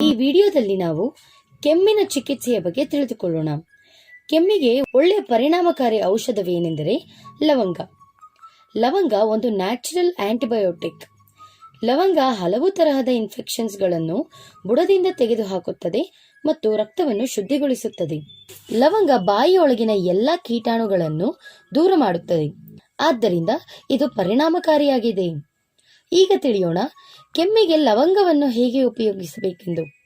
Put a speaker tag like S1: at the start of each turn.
S1: ಈ ವಿಡಿಯೋದಲ್ಲಿ ನಾವು ಕೆಮ್ಮಿನ ಚಿಕಿತ್ಸೆಯ ಬಗ್ಗೆ ತಿಳಿದುಕೊಳ್ಳೋಣ. ಕೆಮ್ಮಿಗೆ ಒಳ್ಳೆಯ ಪರಿಣಾಮಕಾರಿ ಔಷಧವೇನೆಂದರೆ ಲವಂಗ. ಲವಂಗ ಒಂದು ನ್ಯಾಚುರಲ್ ಆಂಟಿಬಯೋಟಿಕ್. ಲವಂಗ ಹಲವು ತರಹದ ಇನ್ಫೆಕ್ಷನ್ಸ್ಗಳನ್ನು ಬುಡದಿಂದ ತೆಗೆದುಹಾಕುತ್ತದೆ ಮತ್ತು ರಕ್ತವನ್ನು ಶುದ್ಧಿಗೊಳಿಸುತ್ತದೆ. ಲವಂಗ ಬಾಯಿಯೊಳಗಿನ ಎಲ್ಲಾ ಕೀಟಾಣುಗಳನ್ನು ದೂರ ಮಾಡುತ್ತದೆ. ಆದ್ದರಿಂದ ಇದು ಪರಿಣಾಮಕಾರಿಯಾಗಿದೆ. ಈಗ ತಿಳಿಯೋಣ ಕೆಮ್ಮಿಗೆ ಲವಂಗವನ್ನು ಹೇಗೆ ಉಪಯೋಗಿಸಬೇಕೆಂದು.